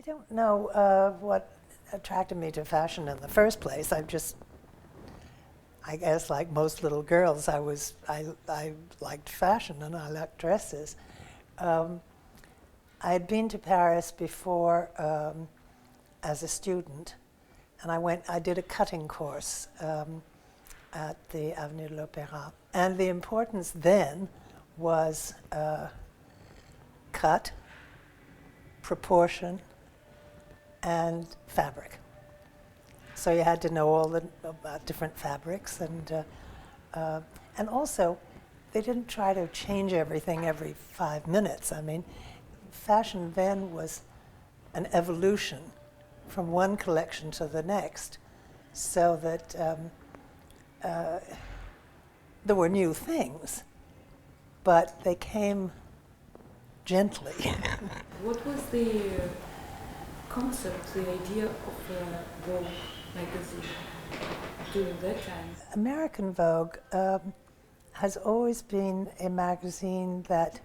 don't know what attracted me to fashion in the first place. I guess like most little girls, I liked fashion and I liked dresses. I had been to Paris before as a student, and I did a cutting course at the Avenue de l'Opéra. And the importance then was cut, proportion, and fabric. So you had to know all about different fabrics, and also they didn't try to change everything every 5 minutes. I mean, fashion then was an evolution from one collection to the next, so that there were new things, but they came gently. What was the concept, the idea of Vogue magazine during that time? American Vogue has always been a magazine that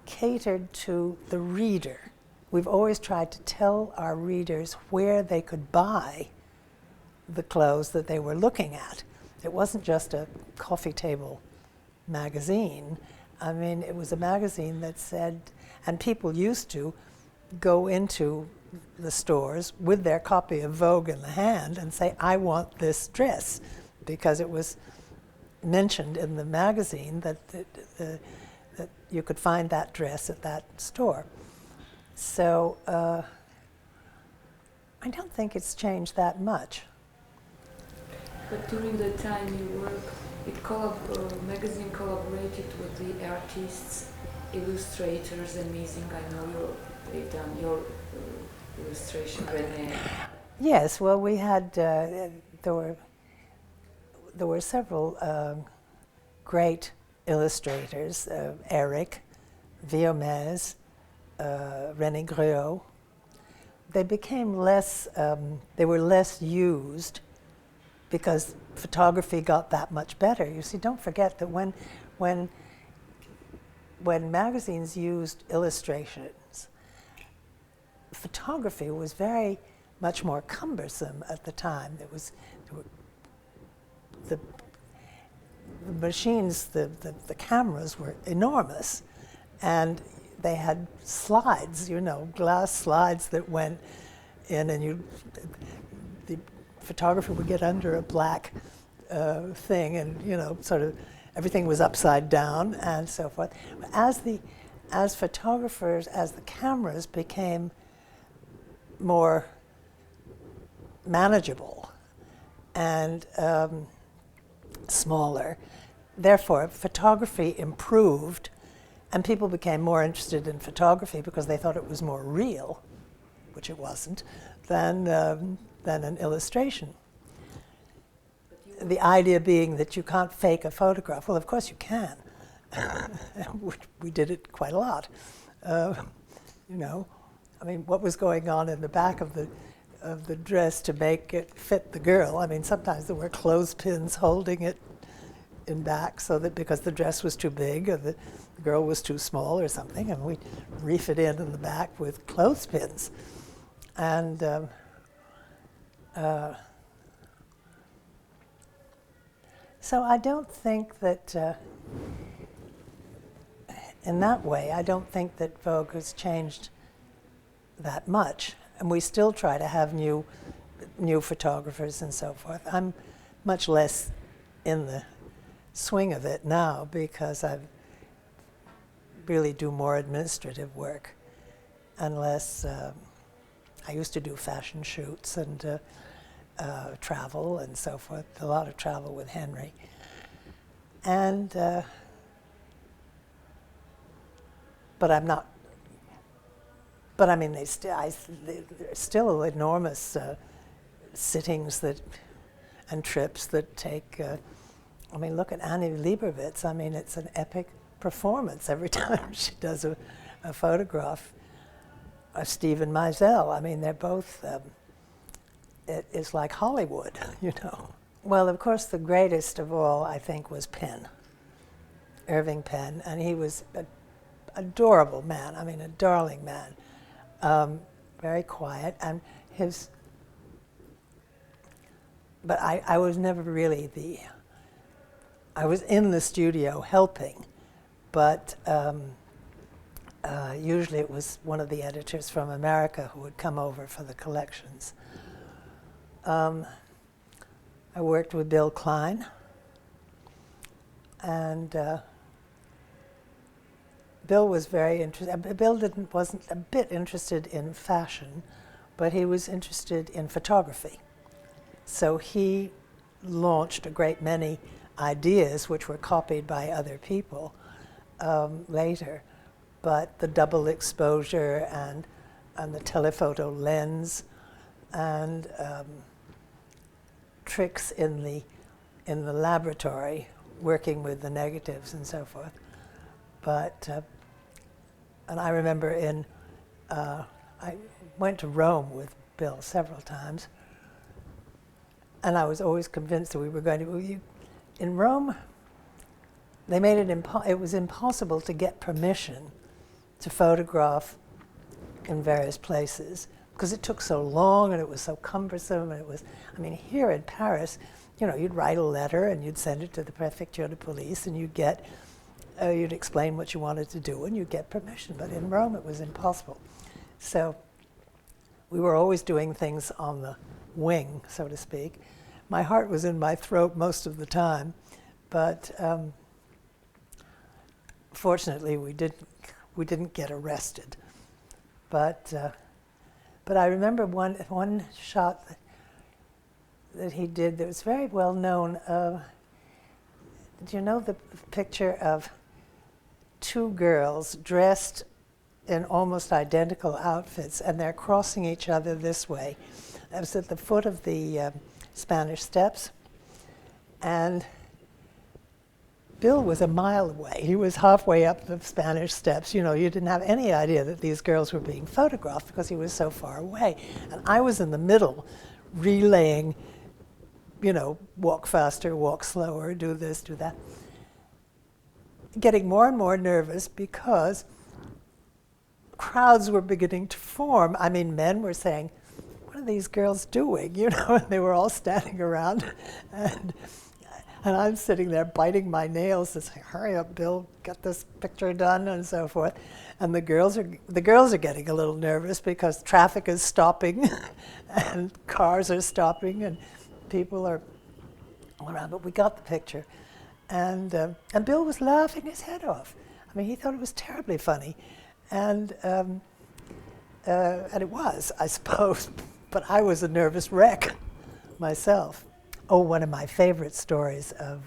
catered to the reader. We've always tried to tell our readers where they could buy the clothes that they were looking at. It wasn't just a coffee table magazine. I mean, it was a magazine that said, and people used to go into the stores with their copy of Vogue in the hand and say, I want this dress, because it was mentioned in the magazine that that you could find that dress at that store. So I don't think it's changed that much. But during the time you worked, magazine collaborated with the artists, illustrators, amazing. I know they've done your illustration, René. Yes, well, we had there were several great illustrators: Eric, Viomez, René Gruot. They became less. They were less used because photography got that much better. You see, don't forget that when magazines used illustrations, photography was very much more cumbersome at the time. The machines, the cameras were enormous, and they had slides, glass slides that went in, and the photographer would get under a black thing, and sort of everything was upside down and so forth. As photographers, as the cameras became more manageable and smaller, therefore photography improved, and people became more interested in photography because they thought it was more real, which it wasn't, than an illustration. The idea being that you can't fake a photograph. Well, of course you can. We did it quite a lot. I mean, what was going on in the back of the dress to make it fit the girl? I mean, sometimes there were clothespins holding it in back, so that because the dress was too big or the girl was too small or something, and we'd reef it in the back with clothespins. And so I don't think that, in that way, I don't think that Vogue has changed that much. And we still try to have new photographers and so forth. I'm much less in the swing of it now because I really do more administrative work, unless I used to do fashion shoots and travel and so forth, a lot of travel with Henry. And, but I'm not, but I mean, there's still enormous sittings and trips that take, I mean, look at Annie Leibovitz. I mean, it's an epic performance every time she does a photograph. Stephen Meisel, I mean, they're both, it's like Hollywood, Well, of course, the greatest of all, I think, was Penn, Irving Penn, and he was an adorable man, I mean, a darling man. very quiet, and but I was never really I was in the studio helping, but usually it was one of the editors from America who would come over for the collections. I worked with Bill Klein, and Bill was very interested. Bill wasn't a bit interested in fashion, but he was interested in photography. So he launched a great many ideas which were copied by other people later. But the double exposure and the telephoto lens and tricks in the laboratory, working with the negatives and so forth. But and I remember I went to Rome with Bill several times, and I was always convinced that we were going to. In Rome, they made it it was impossible to get permission to photograph in various places because it took so long and it was so cumbersome, and it was, I mean, here in Paris, you know, you'd write a letter and you'd send it to the Préfecture de Police and you'd get, you'd explain what you wanted to do and you'd get permission, but in Rome it was impossible. So we were always doing things on the wing, so to speak. My heart was in my throat most of the time, but fortunately we didn't get arrested. But I remember one shot that he did that was very well known. Do you know the picture of two girls dressed in almost identical outfits, and they're crossing each other this way? That was at the foot of the Spanish Steps, and Bill was a mile away. He was halfway up the Spanish Steps. You know, you didn't have any idea that these girls were being photographed because he was so far away. And I was in the middle, relaying, you know, walk faster, walk slower, do this, do that. Getting more and more nervous because crowds were beginning to form. I mean, men were saying, what are these girls doing? You know, and they were all standing around. And I'm sitting there biting my nails and saying, hurry up, Bill, get this picture done, and so forth. And the girls are getting a little nervous because traffic is stopping and cars are stopping and people are all around. But we got the picture. And Bill was laughing his head off. I mean, he thought it was terribly funny. And it was, I suppose, but I was a nervous wreck myself. Oh, one of my favorite stories of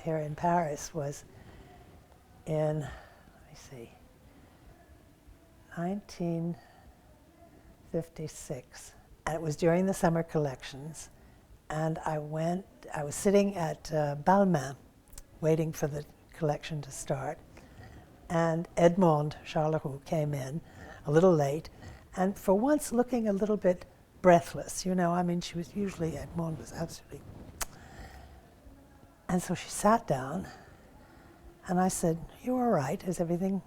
here in Paris was in, let me see, 1956. And it was during the summer collections. And I was sitting at Balmain, waiting for the collection to start. And Edmond Charleroux came in a little late, and for once looking a little bit breathless, you know. I mean, she was usually, Edmond was absolutely. And so she sat down, and I said, you all right? Is everything?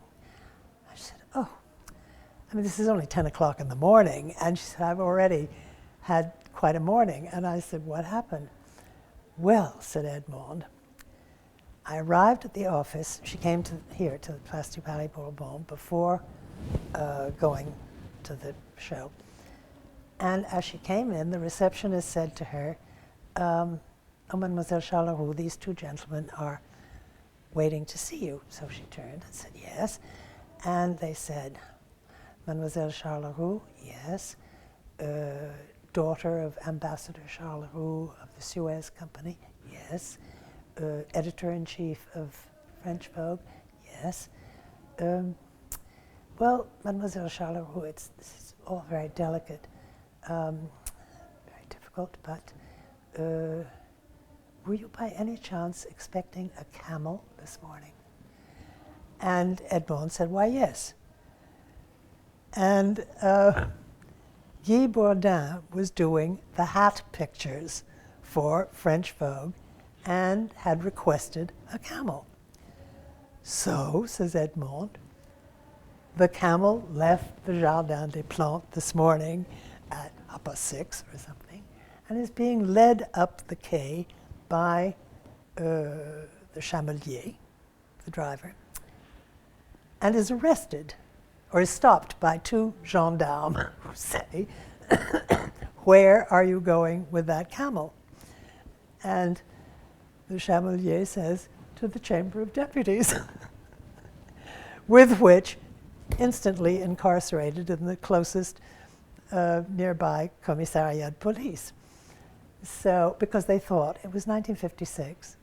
She said, oh, I mean, this is only 10 o'clock in the morning. And she said, I've already had quite a morning. And I said, what happened? Well, said Edmond, I arrived at the office. She came here to the Place du Palais Bourbon before going to the show. And as she came in, the receptionist said to her, oh, Mademoiselle Charleroux, these two gentlemen are waiting to see you. So she turned and said, yes. And they said, Mademoiselle Charleroux, yes. Daughter of Ambassador Charleroux of the Suez Company, yes. Editor-in-chief of French Vogue, yes. Well, Mademoiselle Charleroux, this is all very delicate. Very difficult, but were you by any chance expecting a camel this morning? And Edmond said, why, yes. And Guy Bourdin was doing the hat pictures for French Vogue and had requested a camel. So, says Edmond, the camel left the Jardin des Plantes this morning at 6 or something, and is being led up the quay by the chamelier, the driver, and is arrested, or is stopped by two gendarmes who say, "Where are you going with that camel?" And the chamelier says, "To the Chamber of Deputies," with which instantly incarcerated in the closest nearby commissariat de police. So, because they thought it was 1956,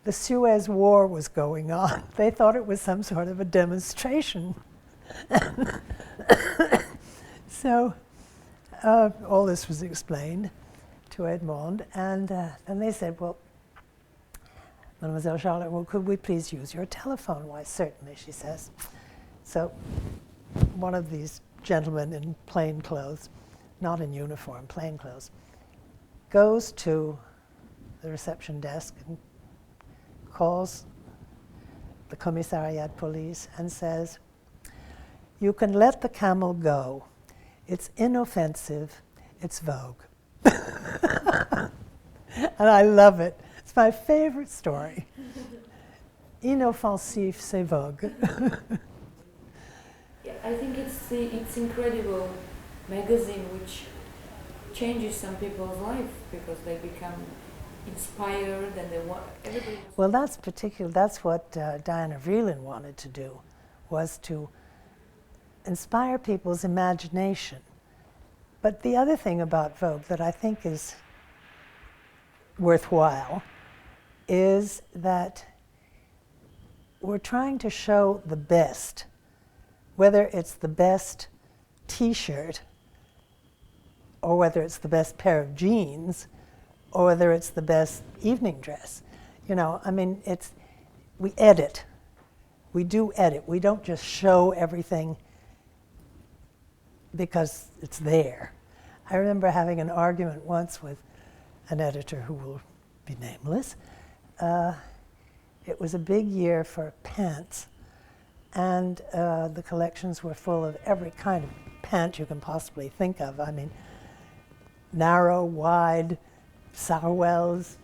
the Suez War was going on. They thought it was some sort of a demonstration. So, all this was explained to Edmond, and then they said, "Well, Mademoiselle Charlotte, well, could we please use your telephone?" "Why, certainly," she says. So one of these gentlemen in plain clothes, not in uniform, plain clothes, goes to the reception desk and calls the commissariat police and says, "You can let the camel go. It's inoffensive. It's Vogue." And I love it. It's my favorite story. Inoffensif, c'est Vogue. Yeah, I think it's incredible magazine which changes some people's life because they become inspired and they want everybody. Well, that's what Diana Vreeland wanted to do, was to inspire people's imagination. But the other thing about Vogue that I think is worthwhile is that we're trying to show the best, whether it's the best T-shirt or whether it's the best pair of jeans or whether it's the best evening dress. You know, I mean, we edit. We do edit. We don't just show everything because it's there. I remember having an argument once with an editor who will be nameless. It was a big year for pants, and the collections were full of every kind of pant you can possibly think of. I mean, narrow, wide, sarouels,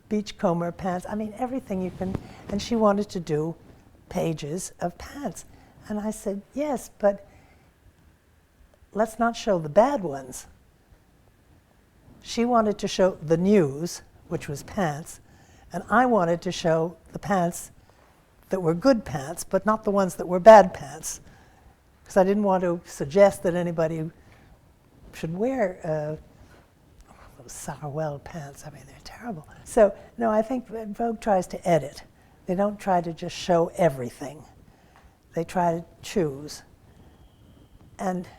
beachcomber pants. I mean, everything you can. And she wanted to do pages of pants. And I said, yes, but let's not show the bad ones. She wanted to show the news, which was pants, and I wanted to show the pants that were good pants, but not the ones that were bad pants, because I didn't want to suggest that anybody should wear those sarouel pants. I mean, they're terrible. So, no, I think Vogue tries to edit. They don't try to just show everything. They try to choose and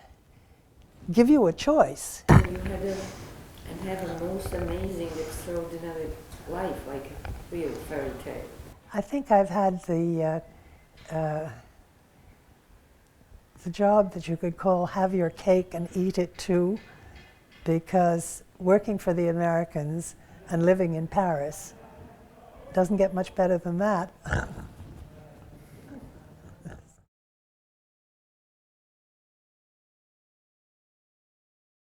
give you a choice. You had a most amazing, extraordinary life, like a real fairy tale. I think I've had the job that you could call have your cake and eat it too, because working for the Americans and living in Paris doesn't get much better than that.